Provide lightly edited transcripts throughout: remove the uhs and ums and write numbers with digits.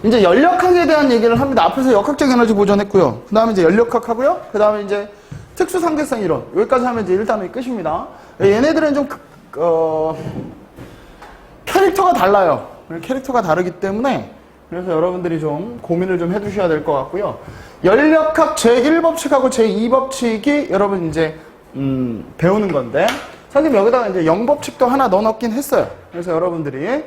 이제 연력학에 대한 얘기를 합니다. 앞에서 역학적 에너지 보존했고요. 그 다음에 이제 연력학 하고요. 그 다음에 이제 특수상대성 이론. 여기까지 하면 이제 1단원이 끝입니다. 얘네들은 좀, 캐릭터가 달라요. 캐릭터가 다르기 때문에 그래서 여러분들이 좀 고민을 좀 해두셔야 될 것 같고요. 연력학 제1법칙하고 제2법칙이 여러분 이제, 배우는 건데, 선생님 여기다가 이제 0법칙도 하나 넣어놓긴 했어요. 그래서 여러분들이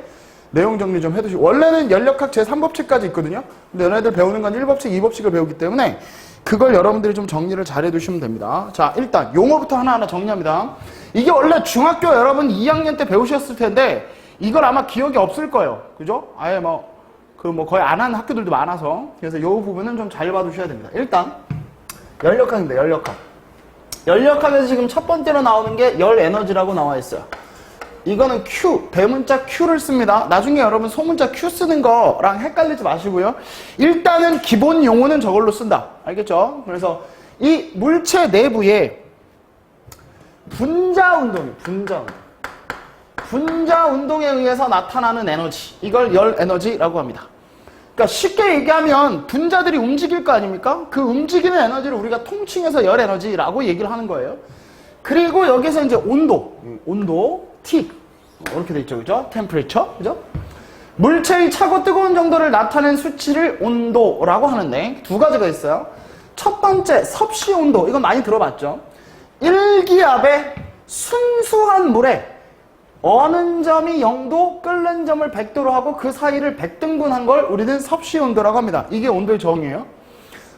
내용 정리 좀 해두시고, 원래는 연력학 제3법칙까지 있거든요. 근데 얘네들 배우는 건 1법칙, 2법칙을 배우기 때문에 그걸 여러분들이 좀 정리를 잘 해두시면 됩니다. 자, 일단 용어부터 하나하나 정리합니다. 이게 원래 중학교 여러분 2학년 때 배우셨을 텐데 이걸 아마 기억이 없을 거예요. 그죠? 아예 거의 안 하는 학교들도 많아서. 그래서 이 부분은 좀 잘 봐두셔야 됩니다. 일단 연력학입니다. 연력학. 연력학에서 지금 첫 번째로 나오는 게 열 에너지라고 나와 있어요. 이거는 Q, 대문자 Q를 씁니다. 나중에 여러분 소문자 Q 쓰는 거랑 헷갈리지 마시고요. 일단은 기본 용어는 저걸로 쓴다. 알겠죠? 그래서 이 물체 내부에 분자 운동에 의해서 나타나는 에너지, 이걸 열 에너지라고 합니다. 그러니까 쉽게 얘기하면 분자들이 움직일 거 아닙니까? 그 움직이는 에너지를 우리가 통칭해서 열 에너지라고 얘기를 하는 거예요. 그리고 여기서 이제 온도 T 이렇게 돼 있죠, 그죠? 템퍼레처, 그죠? 물체의 차고 뜨거운 정도를 나타낸 수치를 온도라고 하는데 두 가지가 있어요. 첫 번째 섭씨 온도, 이건 많이 들어봤죠? 1기압의 순수한 물에 어는 점이 0도, 끓는 점을 100도로 하고 그 사이를 100등분한 걸 우리는 섭씨 온도라고 합니다. 이게 온도의 정의예요.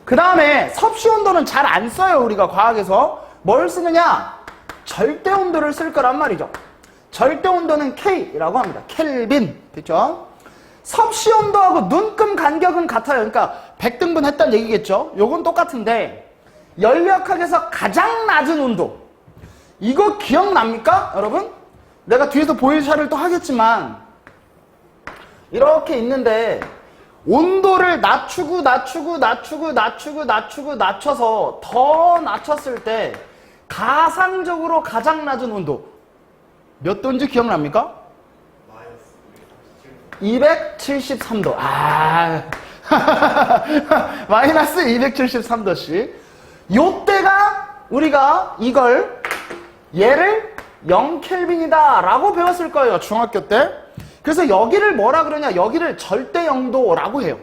그 다음에 섭씨 온도는 잘 안 써요, 우리가 과학에서. 뭘 쓰느냐? 절대 온도를 쓸 거란 말이죠. 절대 온도는 K라고 합니다. 켈빈. 됐죠? 섭씨 온도하고 눈금 간격은 같아요. 그러니까 100등분 했다는 얘기겠죠? 요건 똑같은데 연력학에서 가장 낮은 온도. 이거 기억납니까? 여러분? 내가 뒤에서 보일샤를 또 하겠지만 이렇게 있는데 온도를 낮춰서 더 낮췄을 때 가상적으로 가장 낮은 온도 몇 도인지 기억납니까? 273도. 마이너스 273도씩. 요때가 우리가 얘를 0켈빈이다 라고 배웠을 거예요, 중학교 때. 그래서 여기를 뭐라 그러냐, 여기를 절대 영도라고 해요.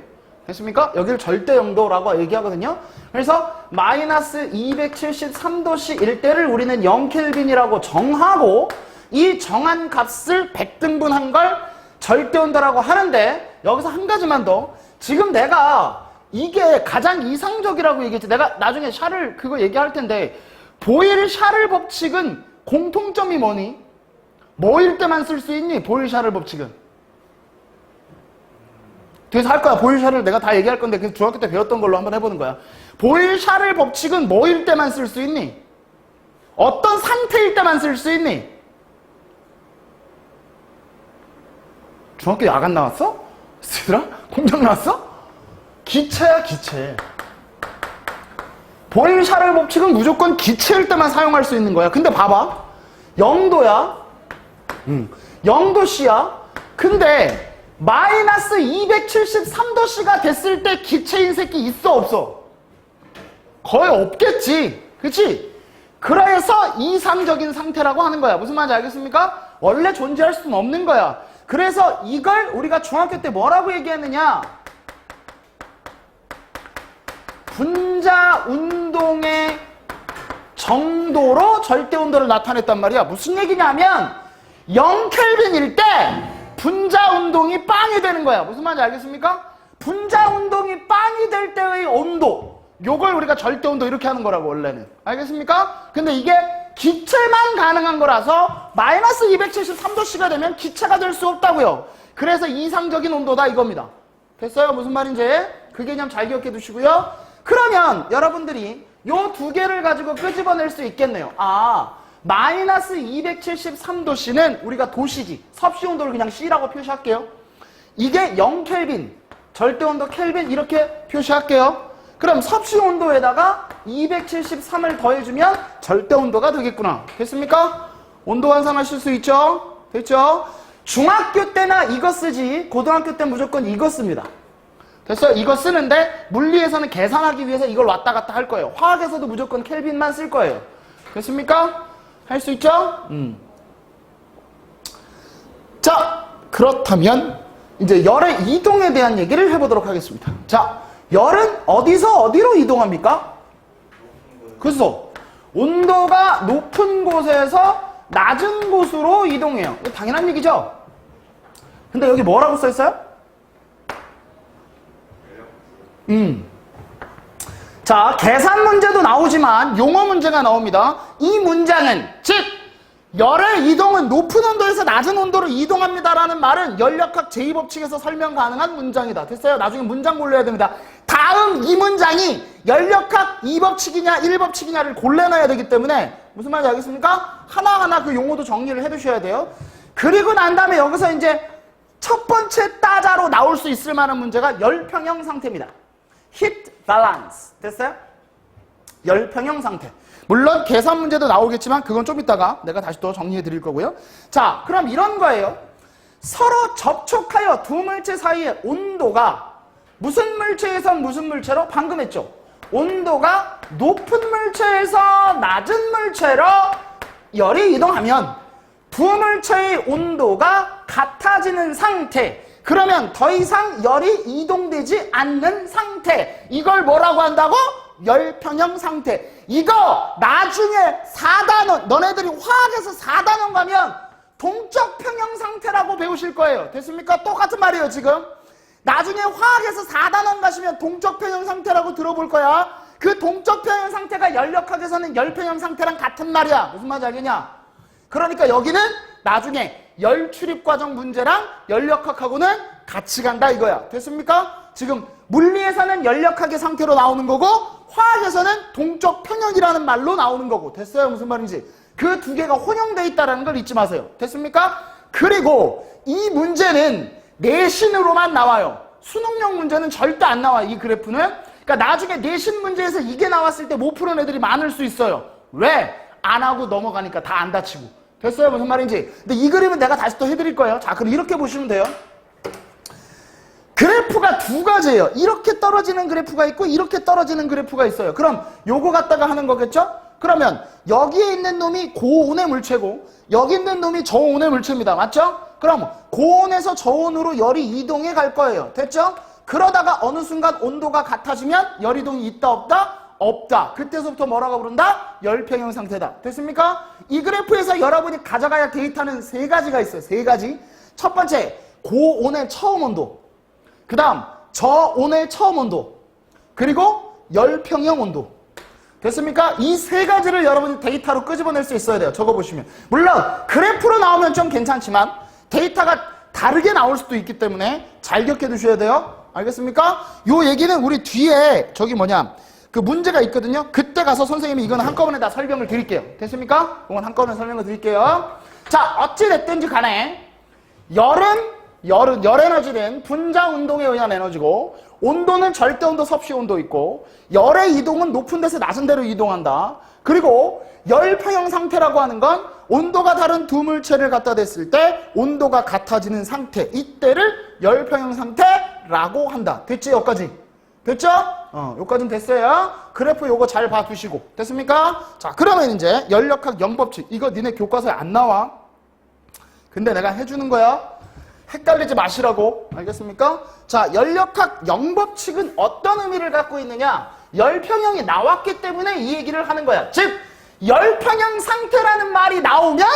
됐습니까? 여기를 절대 영도라고 얘기하거든요. 그래서 마이너스 273도씨일 때를 우리는 0켈빈이라고 정하고 이 정한 값을 100등분한 걸 절대 온도라고 하는데 여기서 한 가지만 더. 지금 내가 이게 가장 이상적이라고 얘기했지. 내가 나중에 샤를 그거 얘기할 텐데 보일-샤를 법칙은 공통점이 뭐니? 뭐일 때만 쓸 수 있니? 보일-샤를 법칙은. 뒤에서 할 거야. 보일-샤를 내가 다 얘기할 건데 그냥 중학교 때 배웠던 걸로 한번 해보는 거야. 보일-샤를 법칙은 뭐일 때만 쓸 수 있니? 어떤 상태일 때만 쓸 수 있니? 중학교 야간 나왔어? 쓰더라? 공장 나왔어? 기체야, 기체. 보일-샤를 법칙은 무조건 기체일 때만 사용할 수 있는 거야. 근데 봐봐. 0도야. 0도씨야. 근데 마이너스 273도씨가 됐을 때 기체인 새끼 있어, 없어? 거의 없겠지. 그치? 그래서 이상적인 상태라고 하는 거야. 무슨 말인지 알겠습니까? 원래 존재할 수는 없는 거야. 그래서 이걸 우리가 중학교 때 뭐라고 얘기했느냐? 분자 운동의 정도로 절대 온도를 나타냈단 말이야. 무슨 얘기냐면 0켈빈일 때 분자 운동이 빵이 되는 거야. 무슨 말인지 알겠습니까? 분자 운동이 빵이 될 때의 온도, 요걸 우리가 절대 온도 이렇게 하는 거라고 원래는. 알겠습니까? 근데 이게 기체만 가능한 거라서 마이너스 273도씨가 되면 기체가 될 수 없다고요. 그래서 이상적인 온도다 이겁니다. 됐어요? 무슨 말인지? 그 개념 잘 기억해 두시고요. 그러면 여러분들이 요 두 개를 가지고 끄집어낼 수 있겠네요. 마이너스 273도씨는 우리가 도시지, 섭씨 온도를 그냥 C라고 표시할게요. 이게 0켈빈, 절대 온도 켈빈 이렇게 표시할게요. 그럼 섭씨 온도에다가 273을 더해주면 절대 온도가 되겠구나. 됐습니까? 온도 환산하실 수 있죠? 됐죠? 중학교 때나 이거 쓰지 고등학교 때 무조건 이거 씁니다. 됐어요? 이거 쓰는데 물리에서는 계산하기 위해서 이걸 왔다 갔다 할 거예요. 화학에서도 무조건 켈빈만 쓸 거예요. 됐습니까? 할 수 있죠? 자, 그렇다면 이제 열의 이동에 대한 얘기를 해보도록 하겠습니다. 자, 열은 어디서 어디로 이동합니까? 그래서 온도가 높은 곳에서 낮은 곳으로 이동해요. 이거 당연한 얘기죠? 근데 여기 뭐라고 써 있어요? 자, 계산 문제도 나오지만 용어 문제가 나옵니다. 이 문장은 즉 열의 이동은 높은 온도에서 낮은 온도로 이동합니다라는 말은 열역학 제2법칙에서 설명 가능한 문장이다. 됐어요? 나중에 문장 골라야 됩니다. 다음 이 문장이 열역학 2법칙이냐 1법칙이냐를 골라놔야 되기 때문에 무슨 말인지 알겠습니까? 하나하나 그 용어도 정리를 해두셔야 돼요. 그리고 난 다음에 여기서 이제 첫 번째 따자로 나올 수 있을 만한 문제가 열평형 상태입니다. Heat balance. 됐어요? 열평형 상태. 물론 계산 문제도 나오겠지만 그건 좀 이따가 내가 다시 또 정리해 드릴 거고요. 자, 그럼 이런 거예요. 서로 접촉하여 두 물체 사이의 온도가 무슨 물체에선 무슨 물체로? 방금 했죠. 온도가 높은 물체에서 낮은 물체로 열이 이동하면 두 물체의 온도가 같아지는 상태. 그러면 더 이상 열이 이동되지 않는 상태. 이걸 뭐라고 한다고? 열평형 상태. 이거 나중에 4단원, 너네들이 화학에서 4단원 가면 동적 평형 상태라고 배우실 거예요. 됐습니까? 똑같은 말이에요, 지금. 나중에 화학에서 4단원 가시면 동적 평형 상태라고 들어볼 거야. 그 동적 평형 상태가 열역학에서는 열평형 상태랑 같은 말이야. 무슨 말인지 알겠냐? 그러니까 여기는 나중에 열 출입 과정 문제랑 열역학하고는 같이 간다 이거야. 됐습니까? 지금 물리에서는 열역학의 상태로 나오는 거고 화학에서는 동적 평형이라는 말로 나오는 거고. 됐어요? 무슨 말인지. 그 두 개가 혼용돼 있다는 걸 잊지 마세요. 됐습니까? 그리고 이 문제는 내신으로만 나와요. 수능용 문제는 절대 안 나와요. 이 그래프는. 그러니까 나중에 내신 문제에서 이게 나왔을 때 못 푸는 애들이 많을 수 있어요. 왜? 안 하고 넘어가니까 다 안 다치고. 됐어요? 무슨 말인지. 근데 이 그림은 내가 다시 또 해드릴 거예요. 자, 그럼 이렇게 보시면 돼요. 그래프가 두 가지예요. 이렇게 떨어지는 그래프가 있고 이렇게 떨어지는 그래프가 있어요. 그럼 요거 갖다가 하는 거겠죠? 그러면 여기에 있는 놈이 고온의 물체고 여기 있는 놈이 저온의 물체입니다. 맞죠? 그럼 고온에서 저온으로 열이 이동해 갈 거예요. 됐죠? 그러다가 어느 순간 온도가 같아지면 열 이동이 있다 없다? 없다. 그때서부터 뭐라고 부른다? 열평형 상태다. 됐습니까? 이 그래프에서 여러분이 가져가야 데이터는 세 가지가 있어요. 세 가지. 첫 번째, 고온의 처음 온도. 그 다음 저온의 처음 온도, 그리고 열평형 온도. 됐습니까? 이 세 가지를 여러분이 데이터로 끄집어낼 수 있어야 돼요. 적어보시면. 물론 그래프로 나오면 좀 괜찮지만 데이터가 다르게 나올 수도 있기 때문에 잘 기억해 두셔야 돼요. 알겠습니까? 요 얘기는 우리 뒤에 저기 뭐냐 그 문제가 있거든요. 그때 가서 선생님이 이거는 한꺼번에 다 설명을 드릴게요. 됐습니까? 이건 한꺼번에 설명을 드릴게요. 자, 어찌됐든지 간에 열 에너지는 분자 운동에 의한 에너지고 온도는 절대온도, 섭씨온도 있고 열의 이동은 높은 데서 낮은 데로 이동한다. 그리고 열평형 상태라고 하는 건 온도가 다른 두 물체를 갖다 댔을 때 온도가 같아지는 상태. 이때를 열평형 상태라고 한다. 됐지? 여기까지? 됐죠? 여기까지는 됐어요. 그래프 요거 잘 봐두시고. 됐습니까? 자, 그러면 이제 열역학 0법칙. 이거 니네 교과서에 안 나와. 근데 내가 해주는 거야. 헷갈리지 마시라고. 알겠습니까? 자, 열역학 0법칙은 어떤 의미를 갖고 있느냐? 열평형이 나왔기 때문에 이 얘기를 하는 거야. 즉, 열평형 상태라는 말이 나오면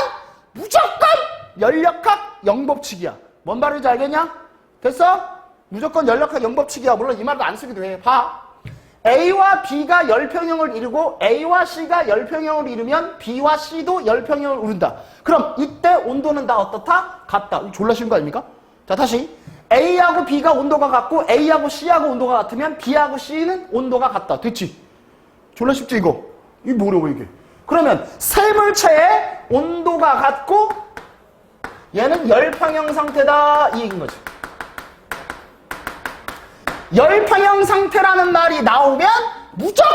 무조건 열역학 0법칙이야. 뭔 말인지 알겠냐? 됐어? 무조건 열역학 0법칙이야. 물론 이 말도 안 쓰기도 해. 봐. A와 B가 열평형을 이루고 A와 C가 열평형을 이루면 B와 C도 열평형을 이룬다. 그럼 이때 온도는 다 어떻다? 같다. 이거 졸라 쉬운 거 아닙니까? 자, 다시. A하고 B가 온도가 같고 A하고 C하고 온도가 같으면 B하고 C는 온도가 같다. 됐지? 졸라 쉽지 이거? 이게 뭐라고 이게? 그러면 세 물체의 온도가 같고 얘는 열평형 상태다. 이 얘기인 거지. 열평형 상태라는 말이 나오면 무조건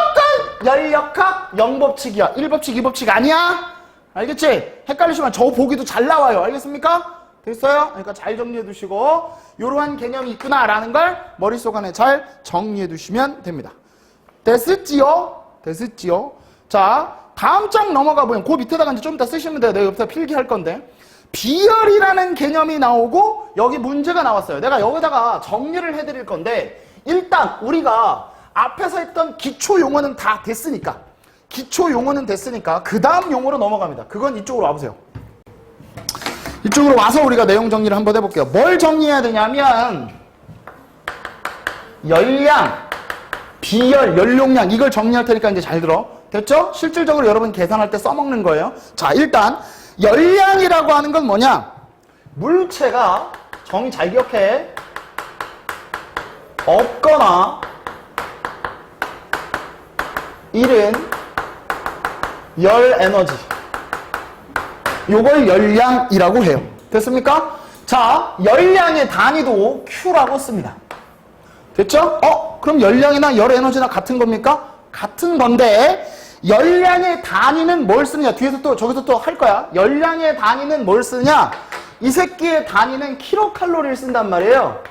열역학 0법칙이야. 1법칙, 2법칙 아니야? 알겠지? 헷갈리시면 저 보기도 잘 나와요. 알겠습니까? 됐어요? 그러니까 잘 정리해 두시고 이러한 개념이 있구나라는 걸 머릿속 안에 잘 정리해 두시면 됩니다. 됐을지요? 됐을지요? 자, 다음 장 넘어가 보면 그 밑에다가 이제 좀 이따 쓰시면 돼요. 내가 옆에다 필기할 건데 비열이라는 개념이 나오고 여기 문제가 나왔어요. 내가 여기다가 정리를 해드릴 건데 일단 우리가 앞에서 했던 기초 용어는 다 됐으니까 그 다음 용어로 넘어갑니다. 그건 이쪽으로 와보세요. 이쪽으로 와서 우리가 내용 정리를 한번 해볼게요. 뭘 정리해야 되냐면 열량, 비열, 열용량 이걸 정리할 테니까 이제 잘 들어. 됐죠? 실질적으로 여러분 계산할 때 써먹는 거예요. 자, 일단 열량이라고 하는 건 뭐냐? 물체가 정의 잘 기억해. 없거나 잃은 열 에너지. 요걸 열량이라고 해요. 됐습니까? 자, 열량의 단위도 Q라고 씁니다. 됐죠? 그럼 열량이나 열 에너지나 같은 겁니까? 같은 건데 열량의 단위는 뭘 쓰느냐? 뒤에서 또 저기서 또 할 거야. 열량의 단위는 뭘 쓰느냐? 이 새끼의 단위는 킬로칼로리를 쓴단 말이에요.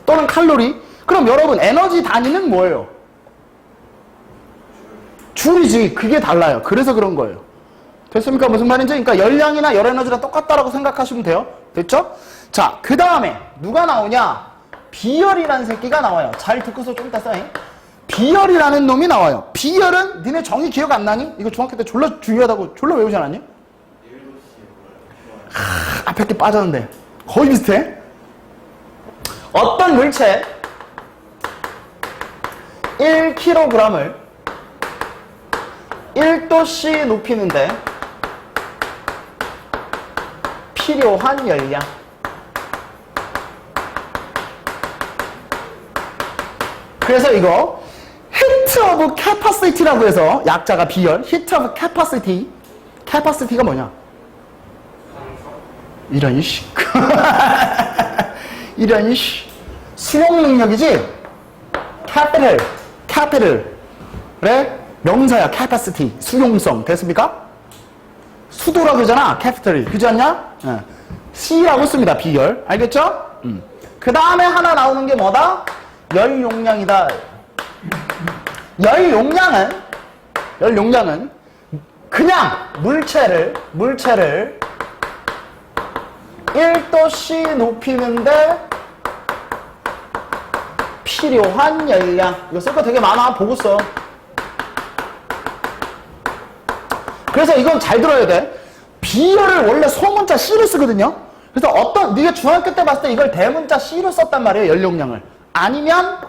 또는 칼로리. 그럼 여러분 에너지 단위는 뭐예요? 줄이지. 그게 달라요. 그래서 그런 거예요. 됐습니까? 무슨 말인지? 그러니까 열량이나 열 에너지랑 똑같다라고 생각하시면 돼요. 됐죠? 자, 그 다음에 누가 나오냐? 비열이라는 새끼가 나와요. 잘 듣고서 좀 이따 써잉. 비열이라는 놈이 나와요. 비열은 니네 정의 기억 안 나니? 이거 중학교 때 졸라 중요하다고 졸라 외우지 않았니? 앞에 게 빠졌는데 거의 비슷해. 어떤 물체 1kg을 1도씨 높이는데 필요한 열량. 그래서 이거 heat of capacity라고 해서 약자가 비열, heat of capacity. capacity가 뭐냐? 이런 이씨. 이런 이씨. 수용 능력이지? capital의 명사야. capacity. 수용성. 됐습니까? 수도라고 하잖아. capital. 그지 않냐? C라고 씁니다. 비열. 알겠죠? 그 다음에 하나 나오는 게 뭐다? 열 용량이다. 열 용량은 그냥 물체를 1도씨 높이는데 필요한 열량. 이거 쓸 거 되게 많아. 보고 써. 그래서 이건 잘 들어야 돼. 비열을 원래 소문자 C로 쓰거든요. 그래서 네가 중학교 때 봤을 때 이걸 대문자 C로 썼단 말이에요. 열 용량을. 아니면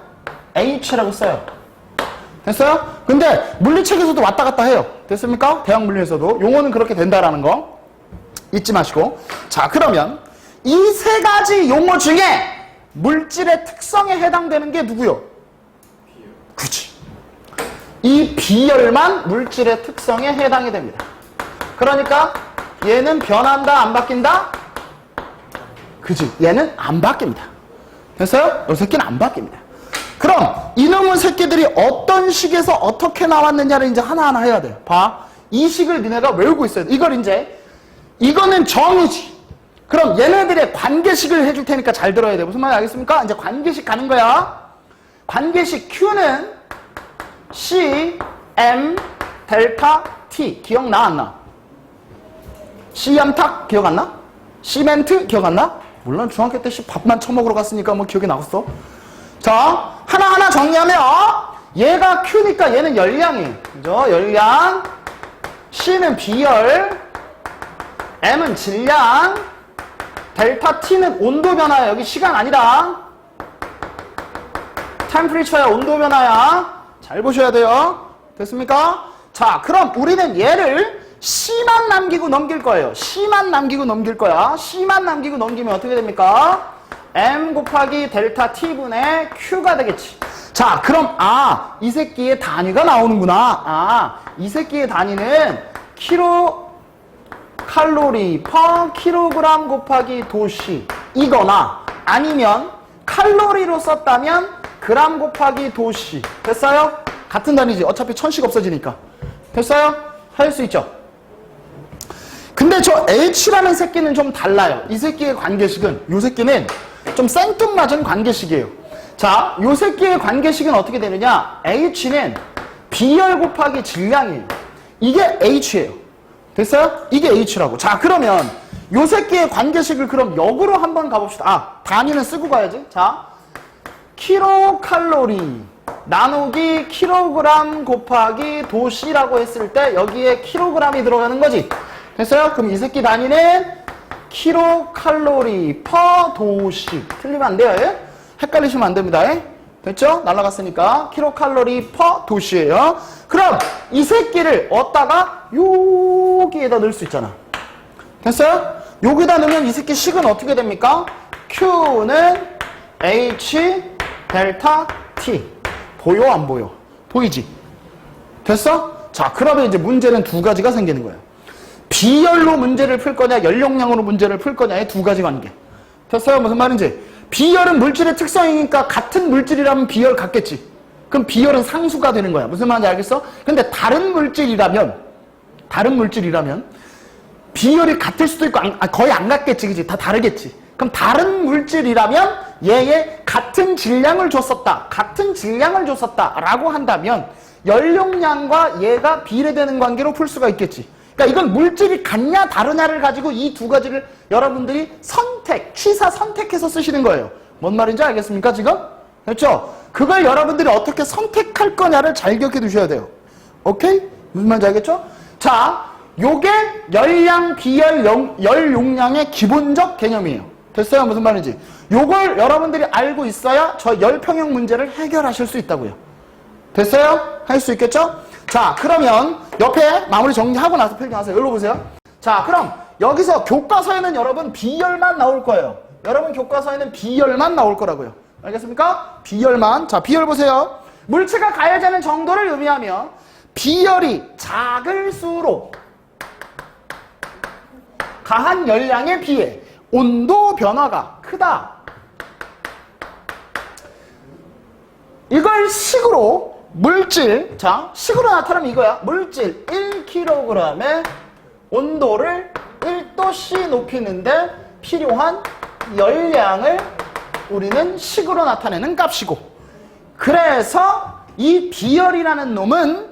H라고 써요. 됐어요? 근데 물리책에서도 왔다 갔다 해요. 됐습니까? 대학 물리에서도. 용어는 그렇게 된다라는 거 잊지 마시고. 자, 그러면 이 세 가지 용어 중에 물질의 특성에 해당되는 게 누구요? 비열. 그치. 이 비열만 물질의 특성에 해당이 됩니다. 그러니까 얘는 변한다, 안 바뀐다? 그치. 얘는 안 바뀝니다. 됐어요? 이 새끼는 안 바뀝니다. 그럼 이놈의 새끼들이 어떤 식에서 어떻게 나왔느냐를 이제 하나하나 해야 돼요. 봐. 이 식을 니네가 외우고 있어야 돼. 이거는 정의지. 그럼 얘네들의 관계식을 해줄 테니까 잘 들어야 돼. 무슨 말인지 알겠습니까? 이제 관계식 가는 거야. 관계식 Q는 C, M, 델타, T. 기억나, 안 나? 씨암탉 기억 안 나? 시멘트 기억 안 나? 물론 중학교 때 밥만 처먹으러 갔으니까 뭐 기억이 나겠어. 자, 하나하나 정리하면 얘가 Q니까 얘는 열량이. 그죠? 열량. C는 비열. M은 질량. 델타 T는 온도 변화야. 여기 시간 아니다. 템퍼리처야. 온도 변화야. 잘 보셔야 돼요. 됐습니까? 자, 그럼 우리는 얘를 C만 남기고 넘길 거예요. C만 남기고 넘길 거야. C만 남기고 넘기면 어떻게 됩니까? M 곱하기 델타 T분의 Q가 되겠지. 자, 그럼 이 새끼의 단위가 나오는구나. 이 새끼의 단위는 칼로리 per 킬로그램 곱하기 도시 이거나 아니면 칼로리로 썼다면 그램 곱하기 도시. 됐어요? 같은 단위지. 어차피 천씩 없어지니까. 됐어요? 할 수 있죠? 근데 저 H라는 새끼는 좀 달라요. 이 새끼의 관계식은, 이 새끼는 좀 생뚱맞은 관계식이에요. 자, 이 새끼의 관계식은 어떻게 되느냐? H는 B열 곱하기 질량이에요. 이게 H예요. 됐어요? 이게 H라고. 자, 그러면 이 새끼의 관계식을 그럼 역으로 한번 가봅시다. 아, 단위는 쓰고 가야지. 자, 킬로칼로리 나누기 킬로그램 곱하기 도시라고 했을 때 여기에 킬로그램이 들어가는 거지. 됐어요? 그럼 이 새끼 단위는 킬로칼로리 퍼 도시. 틀리면 안 돼요. 예? 헷갈리시면 안 됩니다. 예? 됐죠? 날라갔으니까 킬로칼로리 퍼 도시예요. 그럼 이 새끼를 얻다가 여기에다 넣을 수 있잖아. 됐어요? 여기다 넣으면 이 새끼 식은 어떻게 됩니까? Q는 H 델타 T. 보여 안 보여? 보이지? 됐어? 자, 그러면 이제 문제는 두 가지가 생기는 거예요. 비열로 문제를 풀 거냐, 열용량으로 문제를 풀 거냐의 두 가지 관계. 됐어요? 무슨 말인지? 비열은 물질의 특성이니까 같은 물질이라면 비열 같겠지. 그럼 비열은 상수가 되는 거야. 무슨 말인지 알겠어? 근데 다른 물질이라면 비열이 같을 수도 있고 거의 안 같겠지, 그지? 다 다르겠지. 그럼 다른 물질이라면 얘의 같은 질량을 줬었다 라고 한다면 열용량과 얘가 비례되는 관계로 풀 수가 있겠지. 그러니까 이건 물질이 같냐 다르냐를 가지고 이 두 가지를 여러분들이 취사 선택해서 쓰시는 거예요. 뭔 말인지 알겠습니까, 지금? 그렇죠? 그걸 여러분들이 어떻게 선택할 거냐를 잘 기억해 두셔야 돼요. 오케이? 무슨 말인지 알겠죠? 자, 요게 열량, 비열, 열 용량의 기본적 개념이에요. 됐어요? 무슨 말인지. 요걸 여러분들이 알고 있어야 저 열평형 문제를 해결하실 수 있다고요. 됐어요? 할 수 있겠죠? 자, 그러면 옆에 마무리 정리하고 나서 필기하세요. 여기로 보세요. 자, 그럼 여기서 교과서에는 여러분 비열만 나올 거예요. 여러분 교과서에는 비열만 나올 거라고요. 알겠습니까? 비열만. 자, 비열 보세요. 물체가 가해지는 정도를 의미하며 비열이 작을수록 가한 열량에 비해 온도 변화가 크다. 이걸 식으로 물질, 자, 식으로 나타나면 이거야. 물질 1kg의 온도를 1도씨 높이는데 필요한 열량을 우리는 식으로 나타내는 값이고, 그래서 이 비열이라는 놈은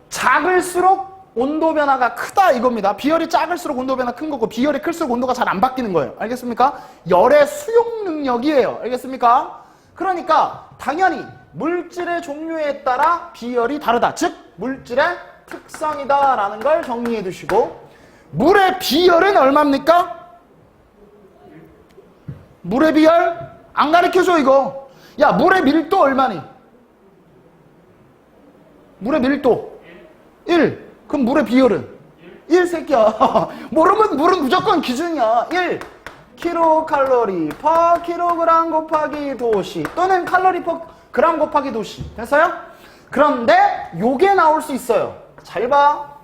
작을수록 온도 변화가 크다 이겁니다. 비열이 작을수록 온도 변화가 큰 거고 비열이 클수록 온도가 잘 안 바뀌는 거예요. 알겠습니까? 열의 수용 능력이에요. 알겠습니까? 그러니까 당연히 물질의 종류에 따라 비열이 다르다. 즉 물질의 특성이다 라는 걸 정리해 두시고, 물의 비열은 얼마입니까? 물의 비열? 안 가르쳐줘 이거. 야, 물의 밀도 얼마니? 물의 밀도 1. 그럼 물의 비열은? 1 새끼야. 모르면 물은 무조건 기준이야. 1 킬로칼로리 퍼 킬로그램 곱하기 도시 또는 칼로리 퍼 그램 곱하기 도시. 됐어요? 그런데 요게 나올 수 있어요. 잘 봐.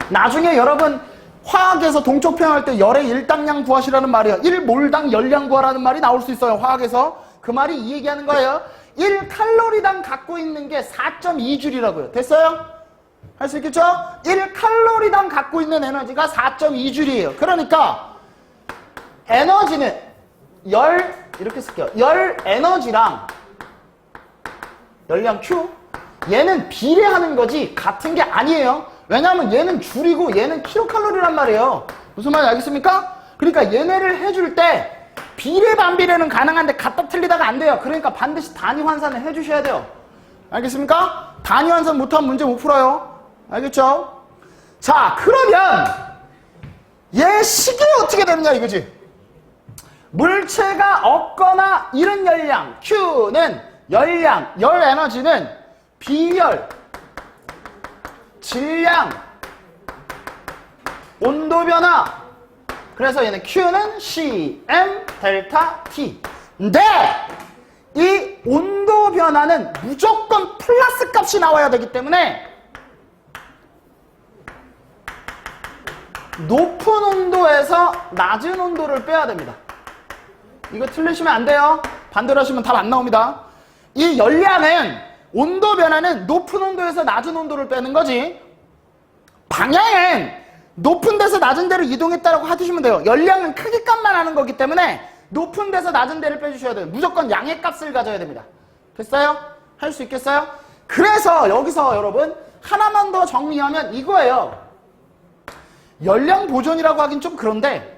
나중에 여러분 화학에서 동쪽 표현할 때 열의 일당량 구하시라는 말이에요. 1몰당 열량 구하라는 말이 나올 수 있어요. 화학에서. 그 말이 이 얘기하는 거예요. 1칼로리당 갖고 있는 게 4.2줄이라고요. 됐어요? 할 수 있겠죠? 1칼로리당 갖고 있는 에너지가 4.2줄이에요. 그러니까 에너지는 이렇게 쓸게요. 열 에너지랑 열량 Q 얘는 비례하는 거지 같은 게 아니에요. 왜냐하면 얘는 줄이고 얘는 킬로칼로리란 말이에요. 무슨 말인지 알겠습니까? 그러니까 얘네를 해줄 때 비례 반비례는 가능한데 갖다 틀리다가 안 돼요. 그러니까 반드시 단위 환산을 해주셔야 돼요. 알겠습니까? 단위 환산 못하면 문제 못 풀어요. 알겠죠? 자, 그러면 얘 식이 어떻게 되느냐 이거지. 물체가 얻거나 잃은 열량 Q는 열량, 열 에너지는 비열, 질량, 온도 변화. 그래서 얘는 Q는 CM 델타 T. 근데 이 온도 변화는 무조건 플러스 값이 나와야 되기 때문에 높은 온도에서 낮은 온도를 빼야 됩니다. 이거 틀리시면 안 돼요. 반대로 하시면 답 안 나옵니다. 이 열량은 온도 변화는 높은 온도에서 낮은 온도를 빼는 거지, 방향은 높은 데서 낮은 데로 이동했다라고 해주시면 돼요. 열량은 크기값만 하는 거기 때문에 높은 데서 낮은 데를 빼주셔야 돼요. 무조건 양의 값을 가져야 됩니다. 됐어요? 할 수 있겠어요? 그래서 여기서 여러분 하나만 더 정리하면 이거예요. 열량 보존이라고 하긴 좀 그런데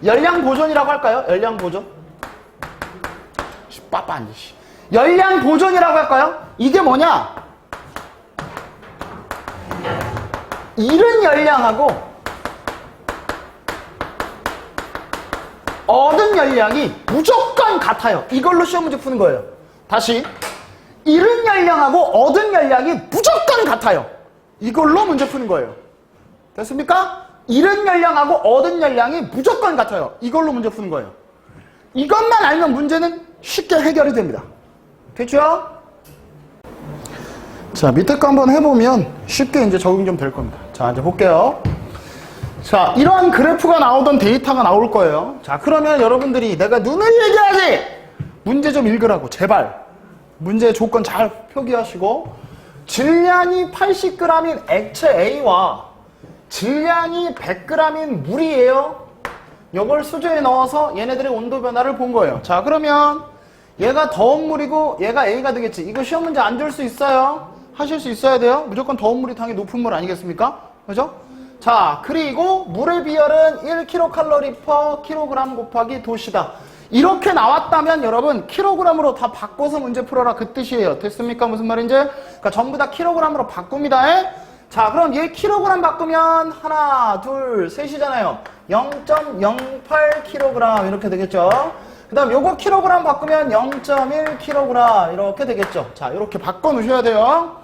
열량 보존이라고 할까요? 열량 보존? 빠빠니. 열량 보존이라고 할까요? 이게 뭐냐? 잃은 열량하고 얻은 열량이 무조건 같아요. 이걸로 시험 문제 푸는 거예요. 다시. 잃은 열량하고 얻은 열량이 무조건 같아요. 이걸로 문제 푸는 거예요. 됐습니까? 잃은 열량하고 얻은 열량이 무조건 같아요. 이걸로 문제 푸는 거예요. 이것만 알면 문제는 쉽게 해결이 됩니다. 됐죠? 자, 밑에 거 한번 해보면 쉽게 이제 적용 좀 될 겁니다. 자, 이제 볼게요. 자, 이러한 그래프가 나오던 데이터가 나올 거예요. 자, 그러면 여러분들이 내가 눈을 얘기하지! 문제 좀 읽으라고, 제발. 문제의 조건 잘 표기하시고, 질량이 80g인 액체 A와 질량이 100g인 물이에요. 이걸 수조에 넣어서 얘네들의 온도 변화를 본 거예요. 자, 그러면 얘가 더운 물이고 얘가 A가 되겠지. 이거 시험 문제 안 줄 수 있어요. 하실 수 있어야 돼요. 무조건 더운 물이 당연히 높은 물 아니겠습니까? 그죠? 자, 그리고 물의 비열은 1kcal/kg 곱하기 도시다. 이렇게 나왔다면 여러분 킬로그램으로 다 바꿔서 문제 풀어라 그 뜻이에요. 됐습니까? 무슨 말인지? 그러니까 전부 다 킬로그램으로 바꿉니다. 자, 그럼 얘 킬로그램 바꾸면 하나, 둘, 셋이잖아요. 0.08kg 이렇게 되겠죠. 그 다음 요거 킬로그램 바꾸면 0.1kg 이렇게 되겠죠. 자, 이렇게 바꿔 놓으셔야 돼요.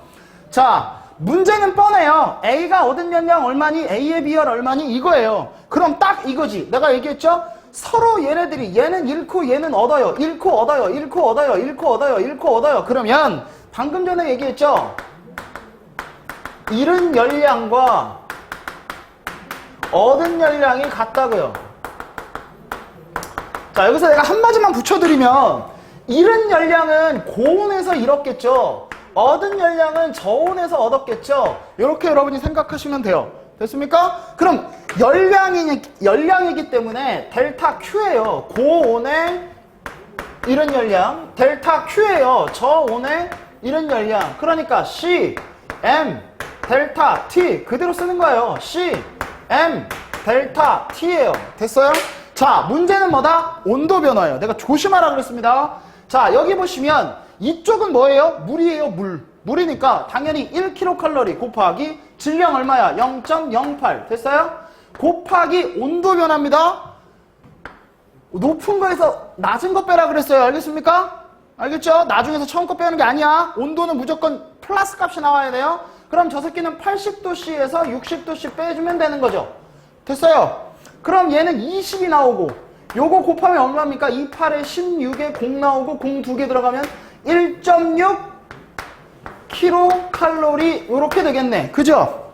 자, 문제는 뻔해요. A가 얻은 열량 얼마니? A의 비열 얼마니? 이거예요. 그럼 딱 이거지. 내가 얘기했죠? 서로 얘네들이 얘는 잃고 얘는 얻어요. 잃고 얻어요. 잃고 얻어요. 잃고 얻어요. 잃고 얻어요. 그러면 방금 전에 얘기했죠? 잃은 열량과 얻은 열량이 같다고요. 자, 여기서 내가 한마디만 붙여드리면 잃은 열량은 고온에서 잃었겠죠. 얻은 열량은 저온에서 얻었겠죠. 이렇게 여러분이 생각하시면 돼요. 됐습니까? 그럼 열량이기 때문에 델타 Q예요. 고온의 잃은 열량. 델타 Q예요. 저온의 잃은 열량. 그러니까 C, M, 델타 T 그대로 쓰는 거예요. C, M, 델타 T예요. 됐어요? 자, 문제는 뭐다? 온도 변화예요. 내가 조심하라 그랬습니다. 자, 여기 보시면 이쪽은 뭐예요? 물이에요, 물. 물이니까 당연히 1kcal 곱하기 질량 얼마야? 0.08. 됐어요? 곱하기 온도 변화입니다. 높은 거에서 낮은 거 빼라 그랬어요. 알겠습니까? 알겠죠? 나중에서 처음 거 빼는 게 아니야. 온도는 무조건 플러스 값이 나와야 돼요. 그럼 저 새끼는 80도씨에서 60도씨 빼주면 되는 거죠. 됐어요? 그럼 얘는 20이 나오고 요거 곱하면 얼마입니까? 28에 16에 0 나오고 0 2개 들어가면 1.6 kcal 요렇게 되겠네. 그죠?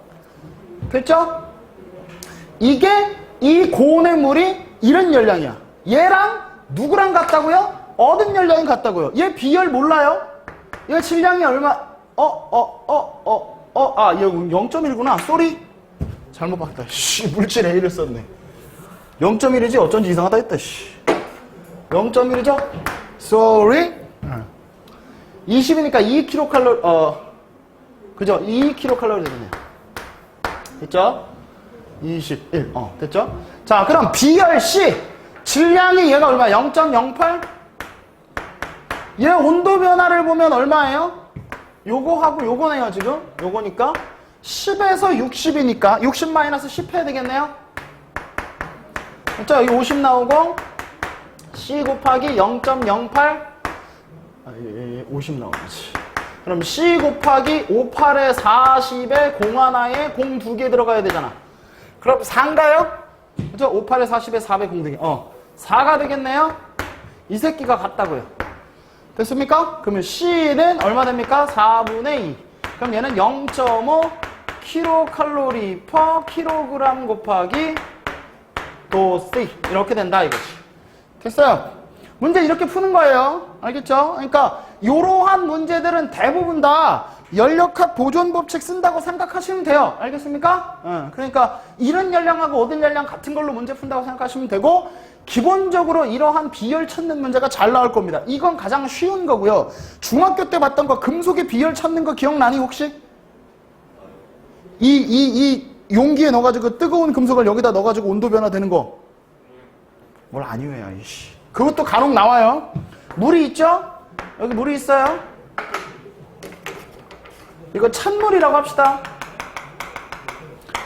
됐죠? 이게 이 고온의 물이 잃은 열량이야. 얘랑 누구랑 같다고요? 얻은 열량이 같다고요. 얘 비열 몰라요? 얘 질량이 얼마? 얘 0.1구나. 쏘리. 잘못 봤다. 씨, 물질 A를 썼네. 0.1이지 어쩐지 이상하다 했다. 씨. 0.1이죠? Sorry. 20이니까 2kcal 그죠? 2kcal 되겠네요. 됐죠? 21. 됐죠? 자, 그럼 비열 C 질량이 얘가 얼마야? 0.08? 얘 온도 변화를 보면 얼마예요? 요거하고 요거네요, 지금. 요거니까 10에서 60이니까 60 마이너스 10 해야 되겠네요. 자, 여기 50 나오고 C 곱하기 0.08 50 나오지. 그럼 C 곱하기 58에 40에 01에 0 2개 들어가야 되잖아. 그럼 4인가요? 그죠? 58에 40에 4에 0 2개. 4가 되겠네요. 이 새끼가 같다고요. 됐습니까? 그러면 C는 얼마 됩니까? 4분의 2. 그럼 얘는 0.5 kcal per kg 곱하기 도C 이렇게 된다 이거지. 됐어요? 문제 이렇게 푸는 거예요. 알겠죠? 그러니까 이러한 문제들은 대부분 다 연력학 보존 법칙 쓴다고 생각하시면 돼요. 알겠습니까? 그러니까 이런 열량하고 얻은 열량 같은 걸로 문제 푼다고 생각하시면 되고, 기본적으로 이러한 비열 찾는 문제가 잘 나올 겁니다. 이건 가장 쉬운 거고요. 중학교 때 봤던 거 금속의 비열 찾는 거 기억나니 혹시? 이 용기에 넣어가지고 뜨거운 금속을 여기다 넣어가지고 온도 변화되는 거. 뭘 아니에요, 이씨. 그것도 간혹 나와요. 물이 있죠? 여기 물이 있어요. 이거 찬물이라고 합시다.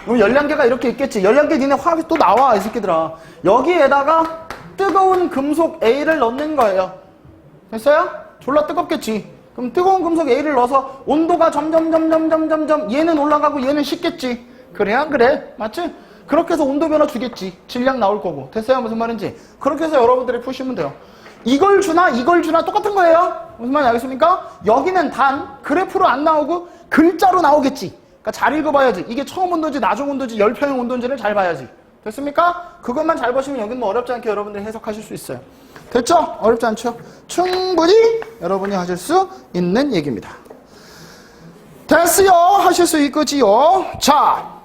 그럼 열량계가 이렇게 있겠지. 열량계 니네 화학이 또 나와, 이 새끼들아. 여기에다가 뜨거운 금속 A를 넣는 거예요. 됐어요? 졸라 뜨겁겠지. 그럼 뜨거운 금속 A를 넣어서 온도가 점점 얘는 올라가고 얘는 식겠지. 그래 안 그래? 맞지? 그렇게 해서 온도 변화 주겠지. 질량 나올 거고. 됐어요? 무슨 말인지? 그렇게 해서 여러분들이 푸시면 돼요. 이걸 주나 이걸 주나 똑같은 거예요. 무슨 말인지 알겠습니까? 여기는 단 그래프로 안 나오고 글자로 나오겠지. 그러니까 잘 읽어봐야지. 이게 처음 온도인지 나중 온도인지 열평형 온도인지를 잘 봐야지. 됐습니까? 그것만 잘 보시면 여기는 뭐 어렵지 않게 여러분들이 해석하실 수 있어요. 됐죠? 어렵지 않죠? 충분히 여러분이 하실 수 있는 얘기입니다. 됐어요? 하실 수 있겠지요? 자,